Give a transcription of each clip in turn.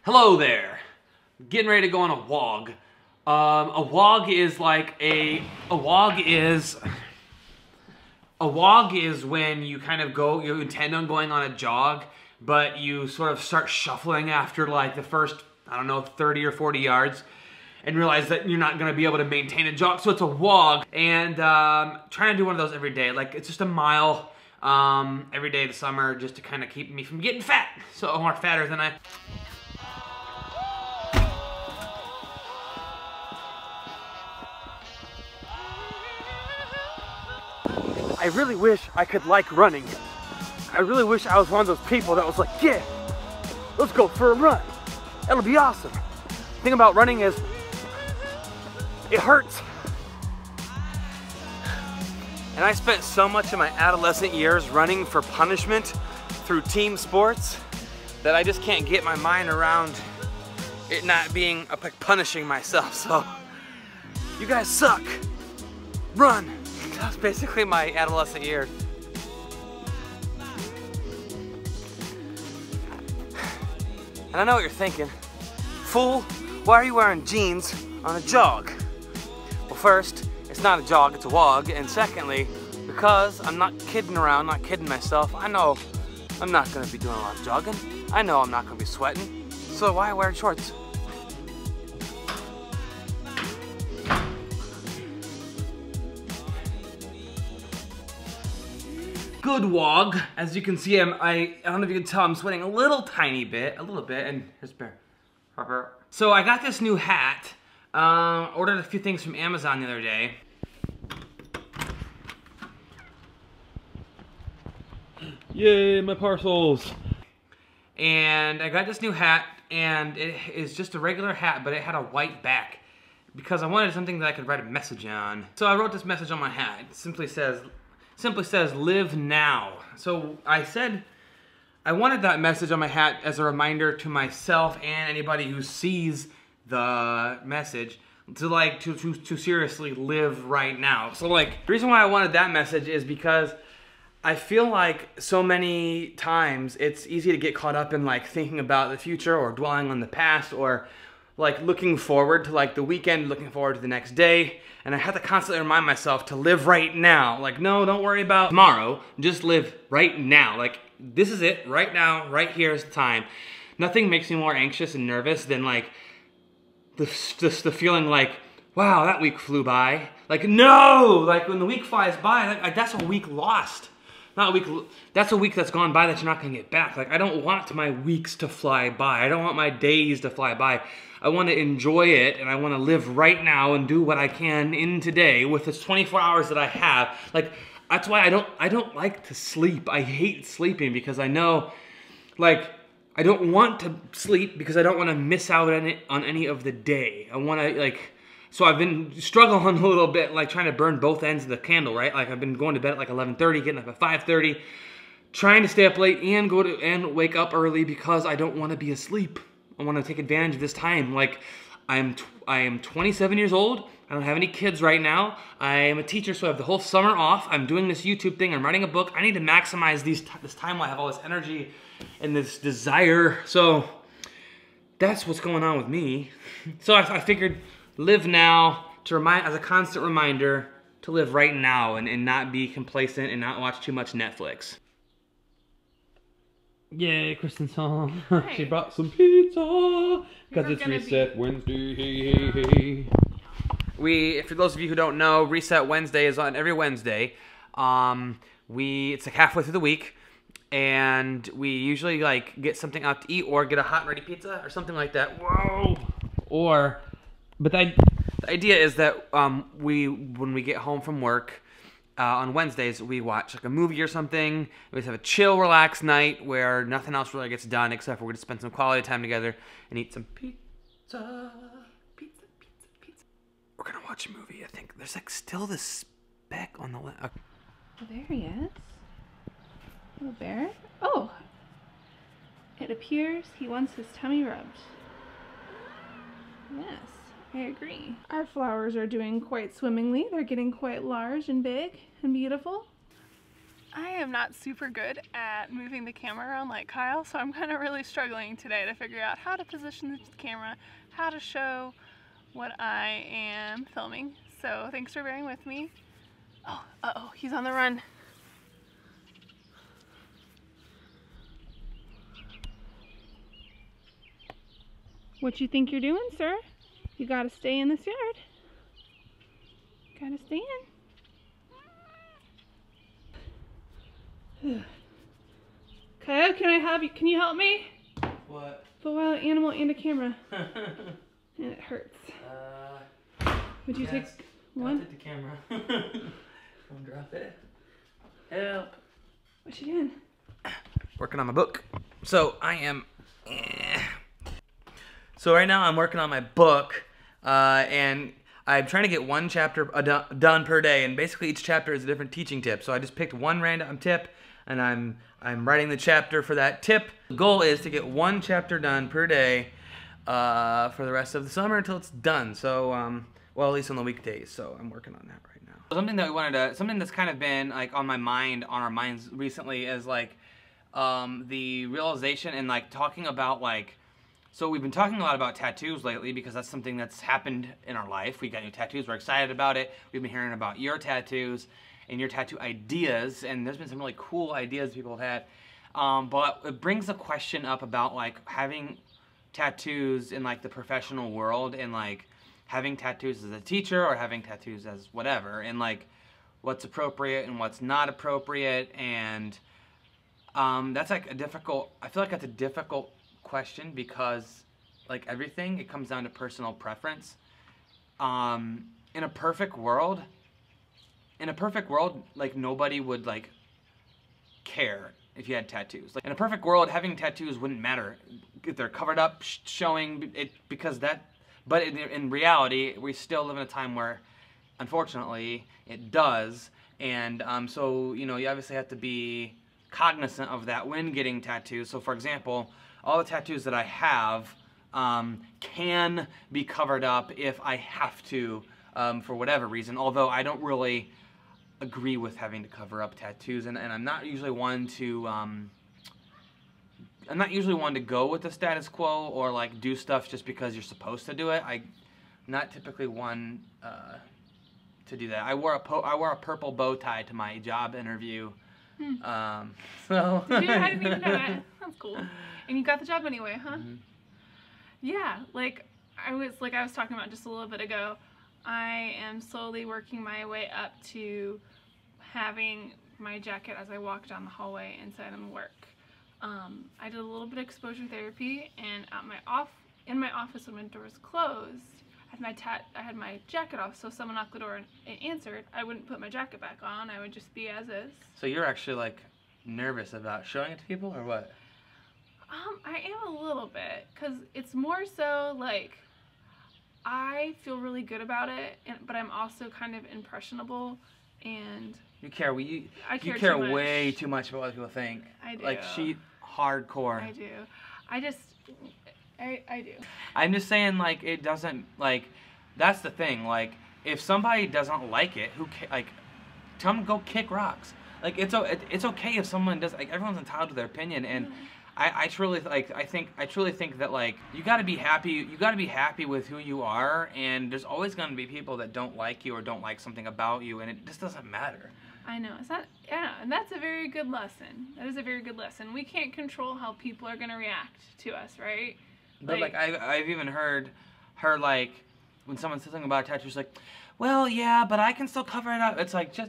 Hello there. Getting ready to go on a wog. A wog is when you kind of you intend on going on a jog, but you sort of start shuffling after like the first, I don't know, 30 or 40 yards and realize that you're not going to be able to maintain a jog. So it's a wog, and trying to do one of those every day. Like, it's just a mile every day this summer, just to kind of keep me from getting fat. So I'm more fatter than I... I really wish I could like running. I really wish I was one of those people that was like, yeah, let's go for a run. That'll be awesome. The thing about running is, it hurts. And I spent so much of my adolescent years running for punishment through team sports that I just can't get my mind around it not being like punishing myself. So, you guys suck. Run. That's basically my adolescent years. And I know what you're thinking. Fool, why are you wearing jeans on a jog? Well, first, it's not a jog, it's a wog. And secondly, because I'm not kidding around, not kidding myself, I know I'm not gonna be doing a lot of jogging. I know I'm not gonna be sweating. So why wear shorts? Good wog. As you can see, I don't know if you can tell, I'm sweating a little tiny bit, and here's Bear. So I got this new hat. Ordered a few things from Amazon the other day. Yay, my parcels. And I got this new hat, and it is just a regular hat, but it had a white back because I wanted something that I could write a message on. So I wrote this message on my hat. It simply says, live now. So I said I wanted that message on my hat as a reminder to myself and anybody who sees the message to seriously live right now. So like, the reason why I wanted that message is because I feel like so many times it's easy to get caught up in like thinking about the future or dwelling on the past, or like looking forward to like the weekend, looking forward to the next day. And I have to constantly remind myself to live right now. Like, no, don't worry about tomorrow. Just live right now. Like, this is it, right now, right here is the time. Nothing makes me more anxious and nervous than like the feeling like, wow, that week flew by. Like, no, like when the week flies by, like that's a week lost. Not a week, that's a week that's gone by that you're not gonna get back. Like, I don't want my weeks to fly by. I don't want my days to fly by. I want to enjoy it, and I want to live right now and do what I can in today with this 24 hours that I have. Like, that's why I don't like to sleep. I hate sleeping because I know, like, I don't want to sleep because I don't want to miss out on any of the day. I want to, like, so I've been struggling a little bit, like trying to burn both ends of the candle, right? Like, I've been going to bed at like 11:30, getting up at 5:30, trying to stay up late and wake up early because I don't want to be asleep. I want to take advantage of this time. Like, I am 27 years old. I don't have any kids right now. I am a teacher, so I have the whole summer off. I'm doing this YouTube thing. I'm writing a book. I need to maximize this time while I have all this energy and this desire. So that's what's going on with me. So I figured live now as a constant reminder to live right now and not be complacent and not watch too much Netflix. Yay, Kristen's home. She brought some pizza because it's Reset Wednesday. For those of you who don't know, Reset Wednesday is on every Wednesday. It's like halfway through the week, and we usually like get something out to eat or get a hot and ready pizza or something like that. Whoa! But the idea is that when we get home from work, on Wednesdays, we watch like a movie or something. We just have a chill, relaxed night where nothing else really gets done except for we're going to spend some quality time together and eat some pizza. We're going to watch a movie, I think. There's like still this speck on the left. Oh, there he is. Little bear. Oh! It appears he wants his tummy rubbed. Yes. I agree. Our flowers are doing quite swimmingly. They're getting quite large and big and beautiful. I am not super good at moving the camera around like Kyle, so I'm kind of really struggling today to figure out how to position the camera, how to show what I am filming. So thanks for bearing with me. Oh, uh-oh, he's on the run. What you think you're doing, sir? You gotta stay in this yard. Gotta stay in. Kyle, can you help me? What? Put a wild animal and a camera. And it hurts. Would you take one? Drop the camera. Don't drop it. Help. What you doing? Working on my book. So I am. So right now I'm working on my book, and I'm trying to get one chapter done per day, and basically each chapter is a different teaching tip. So I just picked one random tip, and I'm writing the chapter for that tip. The goal is to get one chapter done per day for the rest of the summer until it's done. So, well, at least on the weekdays. So I'm working on that right now. Something that we wanted to, something that's kind of been like on my mind, on our minds recently, is like the realization and like talking about like. So we've been talking a lot about tattoos lately because that's something that's happened in our life. We got new tattoos, we're excited about it. We've been hearing about your tattoos and your tattoo ideas, and there's been some really cool ideas people have had. But it brings a question up about like having tattoos in like the professional world, and like having tattoos as a teacher or having tattoos as whatever, and like what's appropriate and what's not appropriate, and that's like a difficult, I feel like that's a difficult question because like everything, it comes down to personal preference. In a perfect world, like nobody would like care if you had tattoos. Like in a perfect world, having tattoos wouldn't matter if they're covered up, showing it, because that. But in reality, we still live in a time where, unfortunately, it does, and so you know you obviously have to be cognizant of that when getting tattoos. So, for example, all the tattoos that I have can be covered up if I have to, for whatever reason, although I don't really agree with having to cover up tattoos, and I'm not usually one to go with the status quo or like do stuff just because you're supposed to do it. I'm not typically one to do that. I wore a purple bow tie to my job interview. So Did you? I didn't even know that. That's cool. And you got the job anyway, huh? Mm-hmm. Yeah, like I was talking about just a little bit ago, I am slowly working my way up to having my jacket as I walk down the hallway inside of work. I did a little bit of exposure therapy, and in my office when my door was closed, I had my jacket off, so if someone knocked the door and answered, I wouldn't put my jacket back on. I would just be as is. So you're actually like nervous about showing it to people, or what? I am a little bit, because it's more so like I feel really good about it, but I'm also kind of impressionable, and you care. I care you care too way too much about what people think. I do. Like hardcore. I do. I do. I'm just saying, like, it doesn't, like, that's the thing. Like, if somebody doesn't like it, like, tell them to go kick rocks. Like, it's okay if someone does. Like, everyone's entitled to their opinion, and I truly think that like you got to be happy. You got to be happy with who you are, and there's always going to be people that don't like you or don't like something about you, and it just doesn't matter. I know. And that's a very good lesson. That is a very good lesson. We can't control how people are going to react to us, right? But like I've even heard her, like, when someone says something about a tattoo, she's like, well, yeah, but I can still cover it up. It's like, you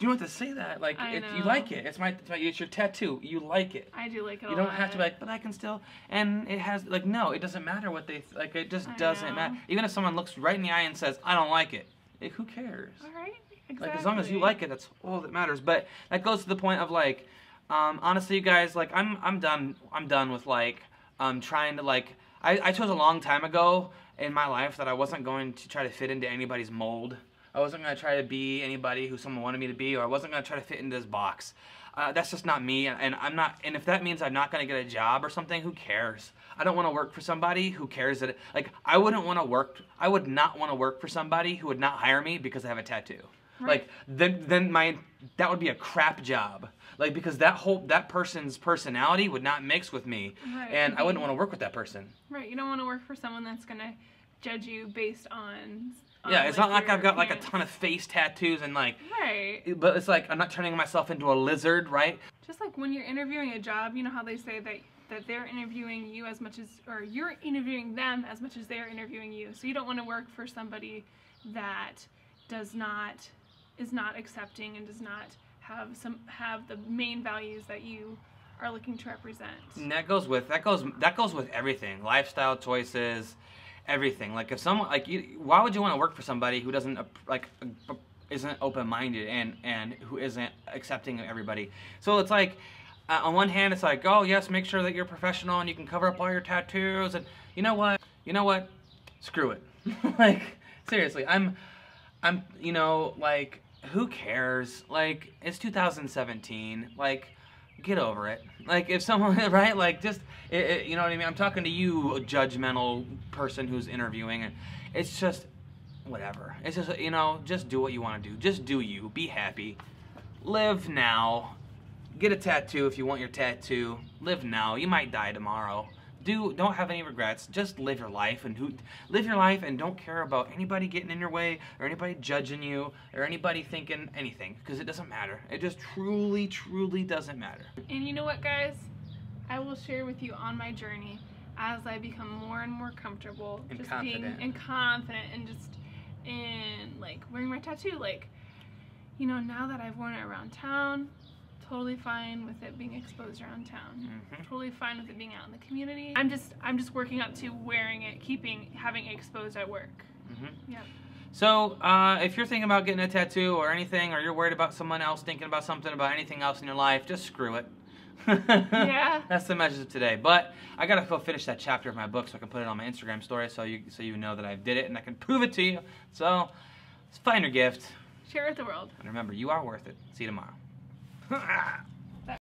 don't have to say that. Like, you like it. It's your tattoo. You like it. I do like it a lot. You don't have to be like, but I can still, and it has, like, no, it doesn't matter what they, like, it just doesn't matter. Even if someone looks right in the eye and says, I don't like it, like, who cares? All right, exactly. Like, as long as you like it, that's all that matters. But that goes to the point of, like, honestly, you guys, like, I'm done with, like, trying to, like, I chose a long time ago in my life that I wasn't going to try to fit into anybody's mold. I wasn't going to try to be anybody who someone wanted me to be, or I wasn't going to try to fit into this box. That's just not me, and I'm not. And if that means I'm not going to get a job or something, who cares? I don't want to work for somebody who cares that. Like, I would not want to work for somebody who would not hire me because I have a tattoo. Right. Like, then that would be a crap job. Like, because that person's personality would not mix with me, Right. and I wouldn't want to work with that person. Right. You don't want to work for someone that's gonna judge you based on. Yeah, it's not like your I've got like a appearance. ton of face tattoos and like, Right. but it's like I'm not turning myself into a lizard, right? Just like when you're interviewing a job, you know how they say that they're interviewing you as much as, or you're interviewing them as much as they're interviewing you. So you don't want to work for somebody that is not accepting and does not have the main values that you are looking to represent. And that goes with everything, lifestyle choices, everything. Like if someone why would you want to work for somebody who doesn't isn't open-minded and who isn't accepting of everybody? So it's like, on one hand, it's like, oh yes, make sure that you're professional and you can cover up all your tattoos, and you know what, screw it. Like seriously, I'm like, who cares? Like, it's 2017. Like, get over it. Like, if someone, right? Like, just, you know what I mean? I'm talking to you, a judgmental person who's interviewing, and it's just, whatever. It's just, just do what you want to do. Just do you. Be happy. Live now. Get a tattoo if you want your tattoo. Live now. You might die tomorrow. Don't have any regrets. Just live your life and don't care about anybody getting in your way or anybody judging you or anybody thinking anything, because it doesn't matter. It just truly, truly doesn't matter. And you know what, guys? I will share with you on my journey as I become more and more comfortable, And just confident. being confident and just in like wearing my tattoo. Like, now that I've worn it around town, totally fine with it being exposed around town. Totally fine with it being out in the community. I'm just working up to wearing it, having it exposed at work. Yep. So, if you're thinking about getting a tattoo or anything, or you're worried about someone else thinking about something about anything else in your life, just screw it. Yeah. That's the message of today. But I gotta go finish that chapter of my book so I can put it on my Instagram story, so you know that I did it and I can prove it to you. So, find your gift. Share it with the world. And remember, you are worth it. See you tomorrow.